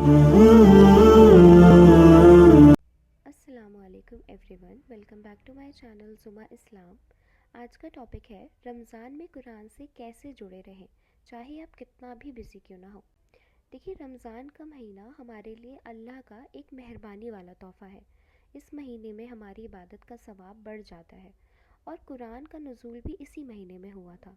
अस्सलाम वालेकुम everyone, welcome back to my channel Juma Islam. आज का टॉपिक है रमज़ान में कुरान से कैसे जुड़े रहें, चाहे आप कितना भी बिज़ी क्यों ना हो। देखिए, रमज़ान का महीना हमारे लिए अल्लाह का एक मेहरबानी वाला तोहफ़ा है। इस महीने में हमारी इबादत का सवाब बढ़ जाता है और कुरान का नुज़ूल भी इसी महीने में हुआ था।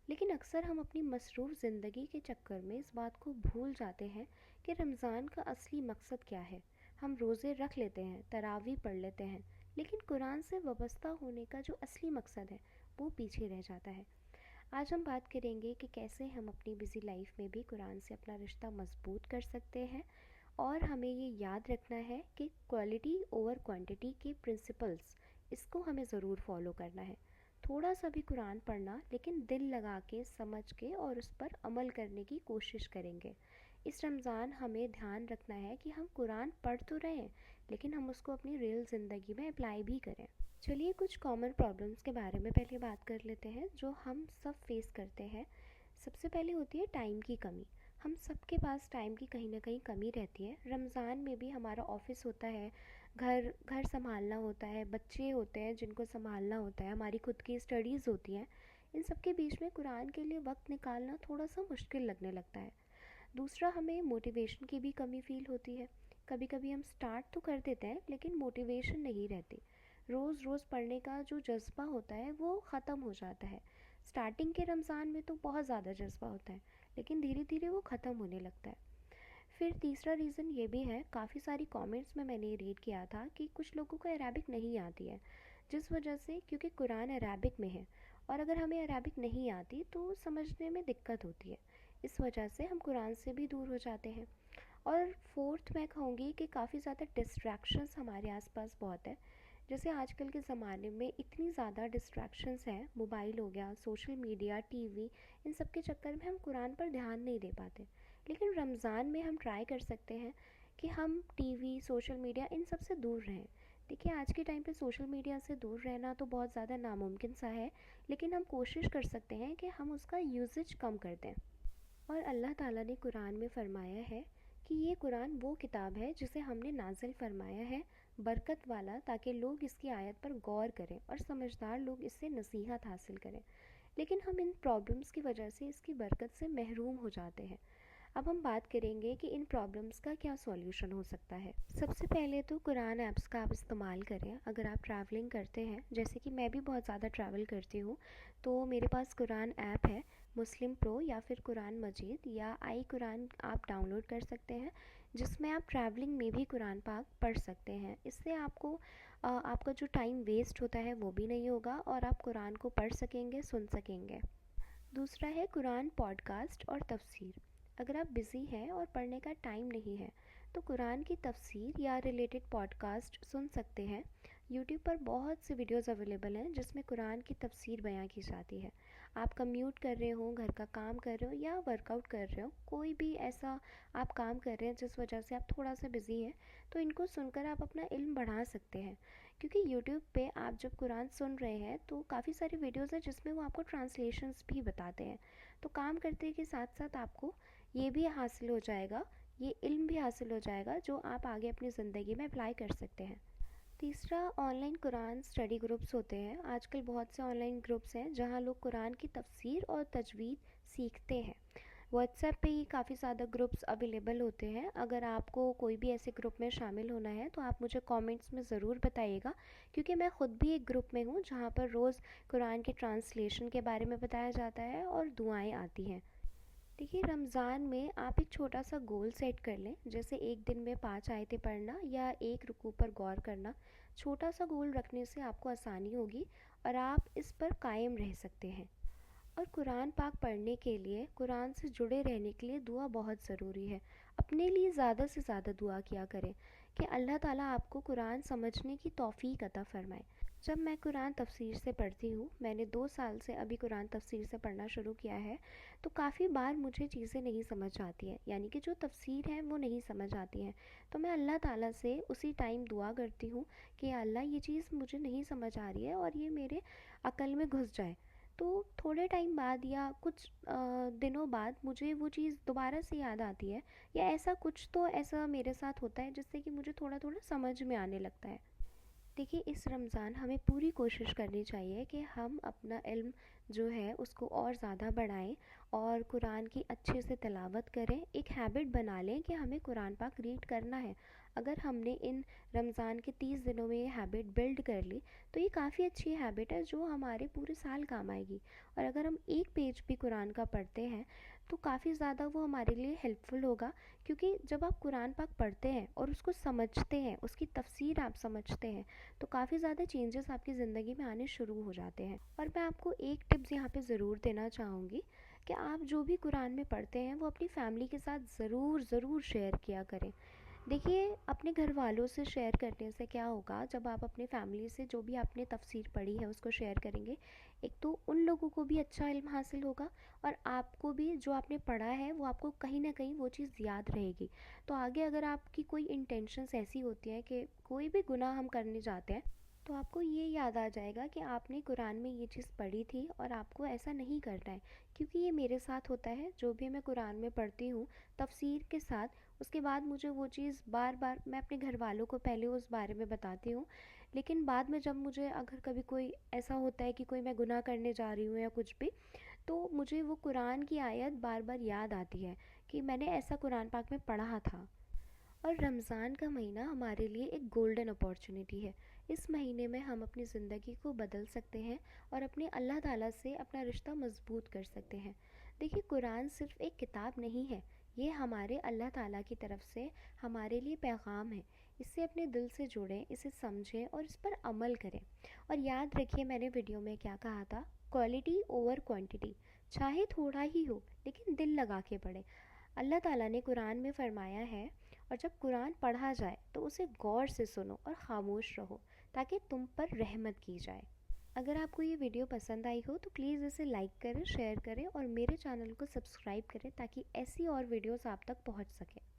लेकिन अक्सर हम अपनी मसरूफ़ ज़िंदगी के चक्कर में इस बात को भूल जाते हैं कि रमज़ान का असली मकसद क्या है। हम रोज़े रख लेते हैं, तरावी पढ़ लेते हैं, लेकिन कुरान से वाबस्ता होने का जो असली मकसद है वो पीछे रह जाता है। आज हम बात करेंगे कि कैसे हम अपनी बिज़ी लाइफ में भी कुरान से अपना रिश्ता मजबूत कर सकते हैं, और हमें ये याद रखना है कि क्वालिटी ओवर क्वांटिटी के प्रिंसिपल्स, इसको हमें ज़रूर फॉलो करना है। थोड़ा सा भी कुरान पढ़ना, लेकिन दिल लगा के, समझ के और उस पर अमल करने की कोशिश करेंगे। इस रमज़ान हमें ध्यान रखना है कि हम कुरान पढ़ तो रहे हैं, लेकिन हम उसको अपनी रियल ज़िंदगी में अप्लाई भी करें। चलिए, कुछ कॉमन प्रॉब्लम्स के बारे में पहले बात कर लेते हैं जो हम सब फेस करते हैं। सबसे पहले होती है टाइम की कमी। हम सबके पास टाइम की कहीं ना कहीं कमी रहती है। रमज़ान में भी हमारा ऑफिस होता है, घर घर संभालना होता है, बच्चे होते हैं जिनको संभालना होता है, हमारी खुद की स्टडीज़ होती हैं। इन सब के बीच में कुरान के लिए वक्त निकालना थोड़ा सा मुश्किल लगने लगता है। दूसरा, हमें मोटिवेशन की भी कमी फ़ील होती है। कभी कभी हम स्टार्ट तो कर देते हैं, लेकिन मोटिवेशन नहीं रहती। रोज़ रोज़ पढ़ने का जो जज्बा होता है वो ख़त्म हो जाता है। स्टार्टिंग के रमज़ान में तो बहुत ज़्यादा जज्बा होता है, लेकिन धीरे धीरे वो ख़त्म होने लगता है। फिर तीसरा रीज़न ये भी है, काफ़ी सारी कमेंट्स में मैंने ये रीड किया था कि कुछ लोगों को अरेबिक नहीं आती है, जिस वजह से, क्योंकि कुरान अरेबिक में है और अगर हमें अरेबिक नहीं आती तो समझने में दिक्कत होती है। इस वजह से हम कुरान से भी दूर हो जाते हैं। और फोर्थ, मैं कहूँगी कि काफ़ी ज़्यादा डिस्ट्रैक्शंस हमारे आसपास बहुत है। जैसे आजकल के ज़माने में इतनी ज़्यादा डिस्ट्रैक्शंस हैं, मोबाइल हो गया, सोशल मीडिया, टीवी, इन सब के चक्कर में हम कुरान पर ध्यान नहीं दे पाते। लेकिन रमज़ान में हम ट्राई कर सकते हैं कि हम टीवी, सोशल मीडिया, इन सब से दूर रहें। देखिए, आज के टाइम पे सोशल मीडिया से दूर रहना तो बहुत ज़्यादा नामुमकिन सा है, लेकिन हम कोशिश कर सकते हैं कि हम उसका यूसेज कम कर दें। और अल्लाह ताला ने कुरान में फ़रमाया है कि ये कुरान वो किताब है जिसे हमने नाजिल फरमाया है, बरकत वाला, ताकि लोग इसकी आयत पर गौर करें और समझदार लोग इससे नसीहत हासिल करें। लेकिन हम इन प्रॉब्लम्स की वजह से इसकी बरकत से महरूम हो जाते हैं। अब हम बात करेंगे कि इन प्रॉब्लम्स का क्या सॉल्यूशन हो सकता है। सबसे पहले तो कुरान ऐप्स का आप इस्तेमाल करें। अगर आप ट्रैवलिंग करते हैं, जैसे कि मैं भी बहुत ज़्यादा ट्रैवल करती हूँ, तो मेरे पास कुरान ऐप है, मुस्लिम प्रो या फिर कुरान मजीद या आई कुरान आप डाउनलोड कर सकते हैं, जिसमें आप ट्रैवलिंग में भी कुरान पाक पढ़ सकते हैं। इससे आपको आपका जो टाइम वेस्ट होता है वो भी नहीं होगा और आप कुरान को पढ़ सकेंगे, सुन सकेंगे। दूसरा है कुरान पॉडकास्ट और तफसीर। अगर आप बिज़ी हैं और पढ़ने का टाइम नहीं है, तो कुरान की तफसीर या रिलेटेड पॉडकास्ट सुन सकते हैं। यूट्यूब पर बहुत से वीडियोस अवेलेबल हैं जिसमें कुरान की तफसीर बयां की जाती है। आप कम्यूट कर रहे हो, घर का काम कर रहे हो या वर्कआउट कर रहे हो, कोई भी ऐसा आप काम कर रहे हैं जिस वजह से आप थोड़ा सा बिज़ी हैं, तो इनको सुनकर आप अपना इल्म बढ़ा सकते हैं। क्योंकि यूट्यूब पे आप जब कुरान सुन रहे हैं तो काफ़ी सारी वीडियोस हैं जिसमें वो आपको ट्रांसलेशंस भी बताते हैं। तो काम करते के साथ साथ आपको ये भी हासिल हो जाएगा, ये इल्म भी हासिल हो जाएगा जो आप आगे अपनी ज़िंदगी में अप्लाई कर सकते हैं। तीसरा, ऑनलाइन कुरान स्टडी ग्रुप्स होते हैं। आजकल बहुत से ऑनलाइन ग्रुप्स हैं जहाँ लोग कुरान की तफसीर और तजवीद सीखते हैं। व्हाट्सएप पे ही काफ़ी ज़्यादा ग्रुप्स अवेलेबल होते हैं। अगर आपको कोई भी ऐसे ग्रुप में शामिल होना है तो आप मुझे कमेंट्स में ज़रूर बताइएगा, क्योंकि मैं ख़ुद भी एक ग्रुप में हूँ जहाँ पर रोज़ कुरान की ट्रांसलेशन के बारे में बताया जाता है और दुआएं आती हैं। देखिए, रमज़ान में आप एक छोटा सा गोल सेट कर लें, जैसे एक दिन में 5 आयतें पढ़ना या एक रुकू पर गौर करना। छोटा सा गोल रखने से आपको आसानी होगी और आप इस पर कायम रह सकते हैं। और कुरान पाक पढ़ने के लिए, कुरान से जुड़े रहने के लिए दुआ बहुत ज़रूरी है। अपने लिए ज़्यादा से ज़्यादा दुआ किया करें कि अल्लाह ताला आपको कुरान समझने की तौफ़ीक अता फ़रमाए। जब मैं कुरान तफसीर से पढ़ती हूँ, मैंने 2 साल से अभी कुरान तफसीर से पढ़ना शुरू किया है, तो काफ़ी बार मुझे चीज़ें नहीं समझ आती हैं, यानी कि जो तफसीर है वो नहीं समझ आती हैं। तो मैं अल्लाह ताला से उसी टाइम दुआ करती हूँ कि या अल्लाह, ये चीज़ मुझे नहीं समझ आ रही है और ये मेरे अक़ल में घुस जाए। तो थोड़े टाइम बाद या कुछ दिनों बाद मुझे वो चीज़ दोबारा से याद आती है, या ऐसा कुछ तो ऐसा मेरे साथ होता है जिससे कि मुझे थोड़ा थोड़ा समझ में आने लगता है। देखिए, इस रमज़ान हमें पूरी कोशिश करनी चाहिए कि हम अपना इल्म जो है उसको और ज़्यादा बढ़ाएं और कुरान की अच्छे से तिलावत करें। एक हैबिट बना लें कि हमें कुरान पाक रीड करना है। अगर हमने इन रमज़ान के 30 दिनों में ये हैबिट बिल्ड कर ली तो ये काफ़ी अच्छी हैबिट है जो हमारे पूरे साल काम आएगी। और अगर हम एक पेज भी कुरान का पढ़ते हैं तो काफ़ी ज़्यादा वो हमारे लिए हेल्पफुल होगा, क्योंकि जब आप कुरान पाक पढ़ते हैं और उसको समझते हैं, उसकी तफसीर आप समझते हैं, तो काफ़ी ज़्यादा चेंजेस आपकी ज़िंदगी में आने शुरू हो जाते हैं। और मैं आपको एक टिप्स यहाँ पे ज़रूर देना चाहूँगी कि आप जो भी कुरान में पढ़ते हैं वो अपनी फैमिली के साथ ज़रूर ज़रूर शेयर किया करें। देखिए, अपने घर वालों से शेयर करने से क्या होगा, जब आप अपनी फैमिली से जो भी आपने तफसीर पढ़ी है उसको शेयर करेंगे, एक तो उन लोगों को भी अच्छा इल्म हासिल होगा और आपको भी जो आपने पढ़ा है वो आपको कहीं ना कहीं वो चीज़ याद रहेगी। तो आगे अगर आपकी कोई इंटेंशंस ऐसी होती हैं कि कोई भी गुनाह हम करने जाते हैं, तो आपको ये याद आ जाएगा कि आपने कुरान में ये चीज़ पढ़ी थी और आपको ऐसा नहीं करना है। क्योंकि ये मेरे साथ होता है, जो भी मैं कुरान में पढ़ती हूँ तफसीर के साथ, उसके बाद मुझे वो चीज़ बार बार मैं अपने घर वालों को पहले उस बारे में बताती हूँ, लेकिन बाद में जब मुझे अगर कभी कोई ऐसा होता है कि कोई मैं गुनाह करने जा रही हूँ या कुछ भी, तो मुझे वो कुरान की आयत बार बार याद आती है कि मैंने ऐसा कुरान पाक में पढ़ा था। और रमज़ान का महीना हमारे लिए एक गोल्डन अपॉर्चुनिटी है। इस महीने में हम अपनी ज़िंदगी को बदल सकते हैं और अपने अल्लाह ताला से अपना रिश्ता मजबूत कर सकते हैं। देखिए, कुरान सिर्फ एक किताब नहीं है, ये हमारे अल्लाह ताला की तरफ से हमारे लिए पैगाम है। इससे अपने दिल से जुड़ें, इसे समझें और इस पर अमल करें। और याद रखिए, मैंने वीडियो में क्या कहा था, क्वालिटी ओवर क्वांटिटी। चाहे थोड़ा ही हो लेकिन दिल लगा के पढ़ें। अल्लाह ताला ने कुरान में फरमाया है, और जब कुरान पढ़ा जाए तो उसे गौर से सुनो और ख़ामोश रहो ताकि तुम पर रहमत की जाए। अगर आपको ये वीडियो पसंद आई हो तो प्लीज़ इसे लाइक करें, शेयर करें और मेरे चैनल को सब्सक्राइब करें ताकि ऐसी और वीडियोस आप तक पहुंच सकें।